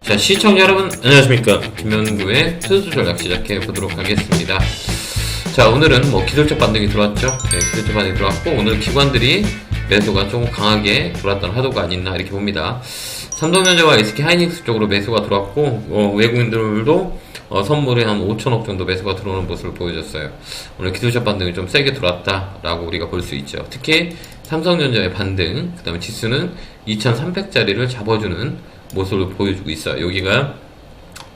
자, 시청자 여러분 안녕하십니까. 김현구의 투수 전략 시작해 보도록 하겠습니다. 자, 오늘은 기술적 반등이 들어왔죠. 네, 기술적 반등이 들어왔고, 오늘 기관들이 매수가 조금 강하게 들어왔던 하도가 아니나 이렇게 봅니다. 삼성전자와 SK하이닉스 쪽으로 매수가 들어왔고, 외국인들도 선물에 한 5천억 정도 매수가 들어오는 모습을 보여줬어요. 오늘 기술적 반등이 좀 세게 들어왔다라고 우리가 볼 수 있죠. 특히 삼성전자의 반등, 그 다음에 지수는 2300짜리를 잡아주는 모습을 보여주고 있어요. 여기가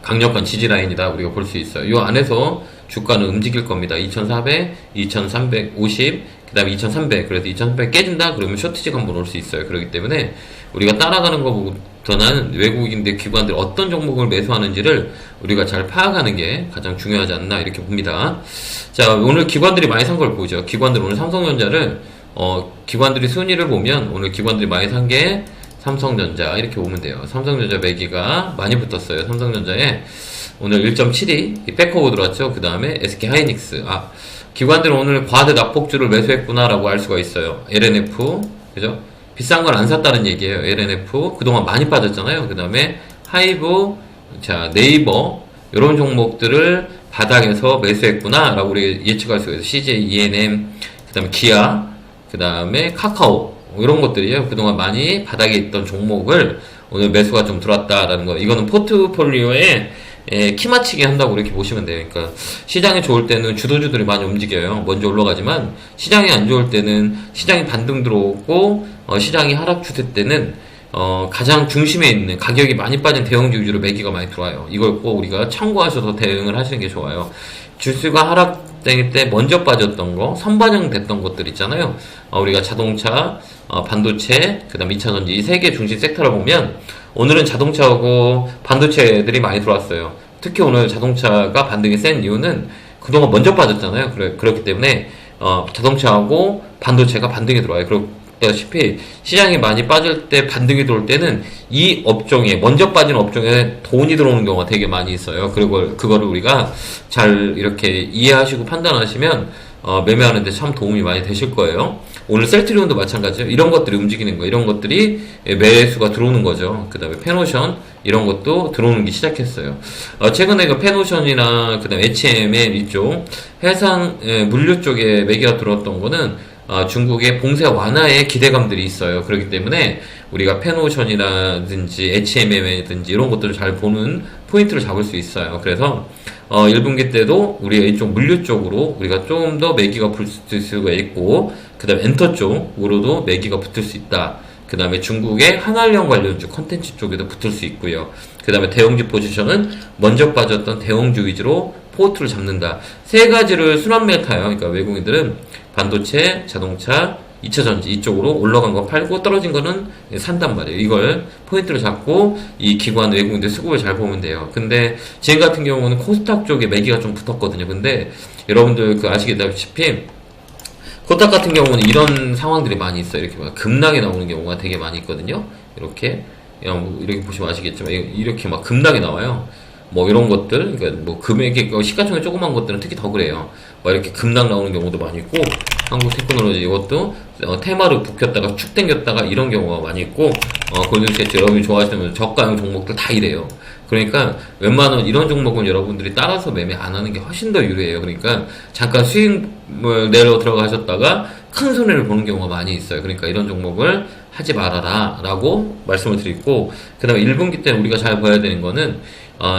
강력한 지지라인이다 우리가 볼 수 있어요. 이 안에서 주가는 움직일 겁니다. 2400, 2350, 그 다음에 2300. 그래서 2300 깨진다 그러면 쇼트지가 한번 올 수 있어요. 그렇기 때문에 우리가 따라가는 것보다는 외국인들 기관들 어떤 종목을 매수하는지를 우리가 잘 파악하는 게 가장 중요하지 않나 이렇게 봅니다. 자, 오늘 기관들이 많이 산 걸 보죠. 기관들 오늘 삼성전자를 기관들이 순위를 보면 오늘 기관들이 많이 산 게 삼성전자 이렇게 보면 돼요. 삼성전자 매기가 많이 붙었어요. 삼성전자에 오늘 1.72 백허브 들어왔죠. 그 다음에 SK하이닉스. 기관들은 오늘 과대 낙폭주를 매수했구나 라고 알 수가 있어요. LNF 그죠? 비싼 걸 안 샀다는 얘기예요. LNF 그동안 많이 빠졌잖아요. 그 다음에 하이브, 자 네이버 이런 종목들을 바닥에서 매수했구나 라고 우리 예측할 수가 있어요. CJ, ENM, 그 다음에 기아, 그 다음에 카카오 이런 것들이에요. 그동안 많이 바닥에 있던 종목을 오늘 매수가 좀 들어왔다라는 거. 이거는 포트폴리오에 키 맞추기 한다고 이렇게 보시면 돼요. 그러니까 시장이 좋을 때는 주도주들이 많이 움직여요. 먼저 올라가지만 시장이 안 좋을 때는 시장이 반등 들어오고 시장이 하락 추세 때는 가장 중심에 있는 가격이 많이 빠진 대형주 위주로 매기가 많이 들어와요. 이걸 꼭 우리가 참고하셔서 대응을 하시는 게 좋아요. 주수가 하락될 때 먼저 빠졌던 거, 선반영 됐던 것들 있잖아요. 우리가 자동차, 반도체, 그 다음 2차전지 이 세 개 중심 섹터를 보면 오늘은 자동차하고 반도체들이 많이 들어왔어요. 특히 오늘 자동차가 반등이 센 이유는 그동안 먼저 빠졌잖아요. 그렇기 때문에 자동차하고 반도체가 반등이 들어와요. 그렇다시피 시장이 많이 빠질 때 반등이 들어올 때는 이 업종에 먼저 빠진 업종에 돈이 들어오는 경우가 되게 많이 있어요. 그리고 그거를 우리가 잘 이렇게 이해하시고 판단하시면 매매하는데 참 도움이 많이 되실 거예요. 오늘 셀트리온도 마찬가지예요. 이런 것들이 움직이는 거, 이런 것들이 매수가 들어오는 거죠. 그 다음에 페노션 이런 것도 들어오는 게 시작했어요. 최근에 그 페노션이나 그 다음에 HMM 이쪽 해상 물류 쪽에 매기가 들어왔던 거는 중국의 봉쇄 완화에 기대감들이 있어요. 그렇기 때문에 우리가 페노션이라든지 HMM이든지 이런 것들을 잘 보는 포인트를 잡을 수 있어요. 그래서 1분기 때도 우리가 이쪽 물류 쪽으로 우리가 조금 더 매기가 붙을 수가 있고, 그 다음에 엔터 쪽으로도 매기가 붙을 수 있다. 그 다음에 중국의 한알령 관련주 컨텐츠 쪽에도 붙을 수 있고요. 그 다음에 대형주 포지션은 먼저 빠졌던 대형주 위주로 포트를 잡는다. 세 가지를 순환매를 타요. 그러니까 외국인들은 반도체, 자동차, 2차전지 이쪽으로 올라간 거 팔고 떨어진 거는 산단 말이에요. 이걸 포인트를 잡고 이 기관 외국인들 수급을 잘 보면 돼요. 근데 지금 같은 경우는 코스닥 쪽에 매기가 좀 붙었거든요. 근데 여러분들 아시다시피 코스닥 같은 경우는 이런 상황들이 많이 있어요. 이렇게 막 급락이 나오는 경우가 되게 많이 있거든요. 이렇게 이렇게 보시면 아시겠지만 이렇게 막 급락이 나와요. 이런 것들, 그러니까 금액이 시가총액 조그만 것들은 특히 더 그래요. 이렇게 급락 나오는 경우도 많이 있고, 한국 테크놀로지 이것도 테마를 북혔다가 축 당겼다가 이런 경우가 많이 있고, 골든세치 여러분이 좋아하시는 저가형 종목들 다 이래요. 그러니까 웬만한 이런 종목은 여러분들이 따라서 매매 안 하는 게 훨씬 더 유리해요. 그러니까 잠깐 수익을 내러 들어가셨다가 큰 손해를 보는 경우가 많이 있어요. 그러니까 이런 종목을 하지 말아라 라고 말씀을 드리고, 그 다음에 1분기 때는 우리가 잘 봐야 되는 거는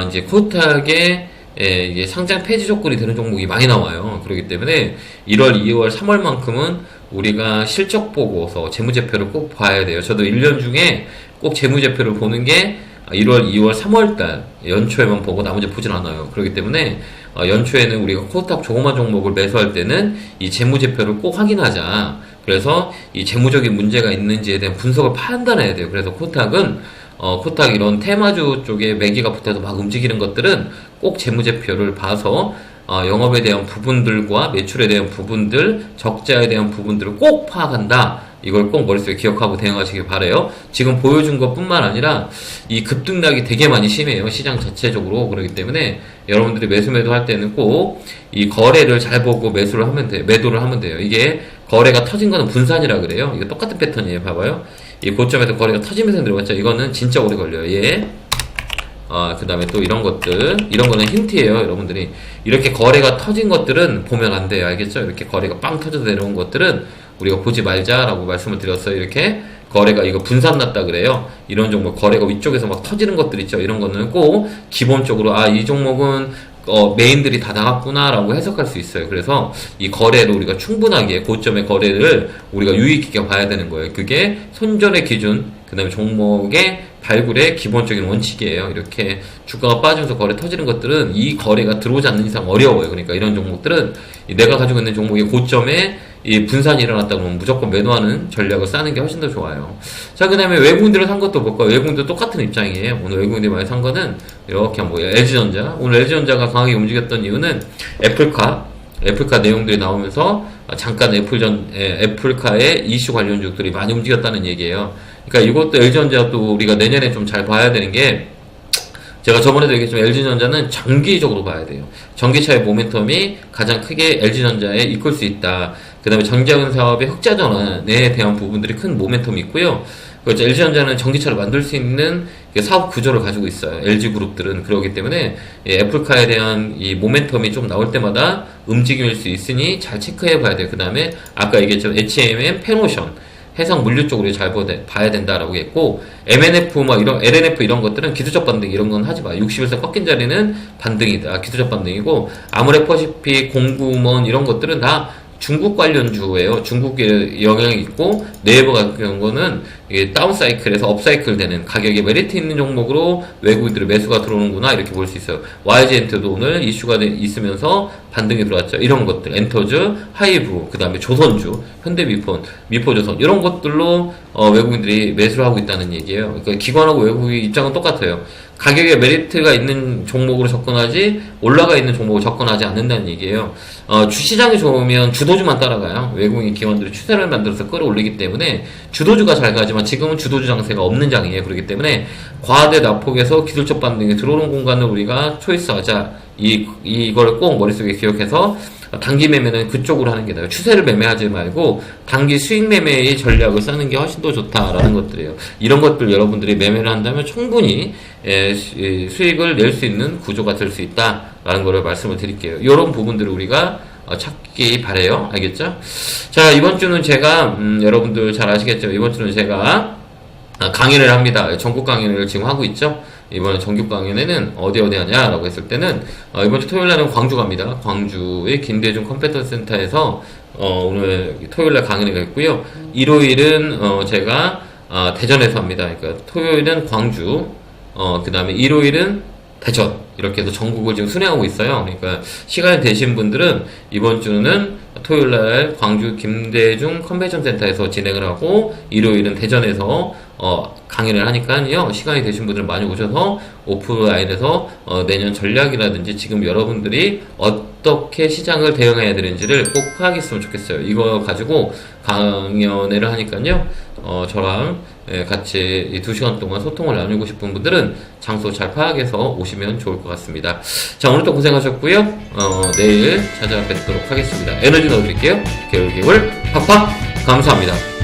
이제 코스닥에 이게 상장 폐지 조건이 되는 종목이 많이 나와요. 그렇기 때문에 1월, 2월, 3월만큼은 우리가 실적 보고서 재무제표를 꼭 봐야 돼요. 저도 1년 중에 꼭 재무제표를 보는 게 1월, 2월, 3월달 연초에만 보고 나머지 보진 않아요. 그렇기 때문에 연초에는 우리가 코스닥 조그만 종목을 매수할 때는 이 재무제표를 꼭 확인하자. 그래서 이 재무적인 문제가 있는지에 대한 분석을 판단해야 돼요. 그래서 코스닥은 코스닥 이런 테마주 쪽에 매기가 붙어서 막 움직이는 것들은 꼭 재무제표를 봐서 영업에 대한 부분들과 매출에 대한 부분들, 적자에 대한 부분들을 꼭 파악한다. 이걸 꼭 머릿속에 기억하고 대응하시길 바라요. 지금 보여준 것 뿐만 아니라 이 급등락이 되게 많이 심해요. 시장 자체적으로. 그렇기 때문에 여러분들이 매수 할 때는 꼭 이 거래를 잘 보고 매도를 하면 돼요. 이게 거래가 터진 거는 분산이라 그래요. 이게 똑같은 패턴이에요. 봐봐요. 이 고점에서 거래가 터지면서 들어갔죠. 이거는 진짜 오래 걸려요. 그 다음에 또 이런 것들, 이런 거는 힌트예요, 여러분들이. 이렇게 거래가 터진 것들은 보면 안 돼요, 알겠죠? 이렇게 거래가 빵 터져서 내려온 것들은 우리가 보지 말자라고 말씀을 드렸어요. 이렇게 거래가 이거 분산 났다 그래요. 이런 종목 거래가 위쪽에서 막 터지는 것들 있죠. 이런 거는 꼭 기본적으로 이 종목은 메인들이 다 나갔구나 라고 해석할 수 있어요. 그래서 이 거래를 우리가 충분하게 고점의 거래를 우리가 유의 깊게 봐야 되는 거예요. 그게 손절의 기준, 그 다음에 종목의 발굴의 기본적인 원칙이에요. 이렇게 주가가 빠지면서 거래 터지는 것들은 이 거래가 들어오지 않는 이상 어려워요. 그러니까 이런 종목들은 내가 가지고 있는 종목의 고점에 이 분산이 일어났다 그러면 무조건 매도하는 전략을 짜는 게 훨씬 더 좋아요. 자, 그 다음에 외국인들을 산 것도 볼까요? 외국인도 똑같은 입장이에요. 오늘 외국인들이 많이 산 거는 이렇게 한번 보여요. LG전자. 오늘 LG전자가 강하게 움직였던 이유는 애플카 내용들이 나오면서 잠깐 애플카의 이슈 관련주들이 많이 움직였다는 얘기예요. 그러니까 이것도 LG전자도 우리가 내년에 좀 잘 봐야 되는 게, 제가 저번에도 얘기했지만 LG전자는 장기적으로 봐야 돼요. 전기차의 모멘텀이 가장 크게 LG전자에 이끌 수 있다. 그 다음에 전자은 사업의 흑자 전환에 대한 부분들이 큰 모멘텀이 있고요. 그렇죠. LG전자는 전기차를 만들 수 있는 사업 구조를 가지고 있어요. LG그룹들은. 그렇기 때문에 애플카에 대한 이 모멘텀이 좀 나올 때마다 움직임일 수 있으니 잘 체크해 봐야 돼요. 그 다음에 아까 얘기했죠. HMM, 페노션. 해상 물류 쪽으로 잘 봐야 된다라고 했고, MNF, LNF 이런 것들은 기술적 반등 이런 건 하지 마. 60에서 꺾인 자리는 반등이다. 기술적 반등이고, 아모레퍼시픽, 공구먼 이런 것들은 다 중국 관련주예요. 중국에 영향이 있고, 네이버 같은 거는 다운사이클에서 업사이클 되는 가격에 메리트 있는 종목으로 외국인들의 매수가 들어오는구나 이렇게 볼 수 있어요. YG엔터도 오늘 이슈가 있으면서 반등이 들어왔죠. 이런 것들, 엔터즈, 하이브, 그 다음에 조선주, 현대미폰, 미포조선 이런 것들로 외국인들이 매수를 하고 있다는 얘기예요. 그러니까 기관하고 외국인 입장은 똑같아요. 가격에 메리트가 있는 종목으로 접근하지 올라가 있는 종목으로 접근하지 않는다는 얘기예요. 주시장이 좋으면 주도주만 따라가요. 외국인 기관들이 추세를 만들어서 끌어올리기 때문에 주도주가 잘 가지만 지금은 주도주 장세가 없는 장이에요. 그렇기 때문에 과대 낙폭에서 기술적 반등이 들어오는 공간을 우리가 초이스하자. 이걸 꼭 머릿속에 기억해서 단기 매매는 그쪽으로 하는 게 나아요. 추세를 매매하지 말고 단기 수익 매매의 전략을 짜는 게 훨씬 더 좋다라는 것들이에요. 이런 것들 여러분들이 매매를 한다면 충분히 수익을 낼 수 있는 구조가 될 수 있다라는 거를 말씀을 드릴게요. 이런 부분들을 우리가 찾기 바래요. 알겠죠? 자, 이번 주는 제가 여러분들 잘 아시겠죠? 이번 주는 제가 강연을 합니다. 전국 강연을 지금 하고 있죠. 이번에 전국 강연에는 어디 하냐라고 했을 때는 이번 주 토요일날은 광주 갑니다. 광주의 김대중 컴퓨터 센터에서 오늘 토요일날 강연을 했고요. 일요일은 제가 대전에서 합니다. 그러니까 토요일은 광주, 그 다음에 일요일은 대전, 이렇게 해서 전국을 지금 순회하고 있어요. 그러니까 시간이 되신 분들은 이번 주는 토요일날 광주 김대중 컨벤션 센터에서 진행을 하고, 일요일은 대전에서 강의를 하니까요. 시간이 되신 분들 많이 오셔서 오프라인에서 내년 전략이라든지 지금 여러분들이 어떻게 시장을 대응해야 되는지를 꼭 파악했으면 좋겠어요. 이거 가지고 강연회를 하니까요. 저랑 같이 이 2시간 동안 소통을 나누고 싶은 분들은 장소 잘 파악해서 오시면 좋을 것 같습니다. 자, 오늘도 고생하셨고요. 내일 찾아뵙도록 하겠습니다. 에너지 넣어드릴게요. 개울개울 팍팍. 감사합니다.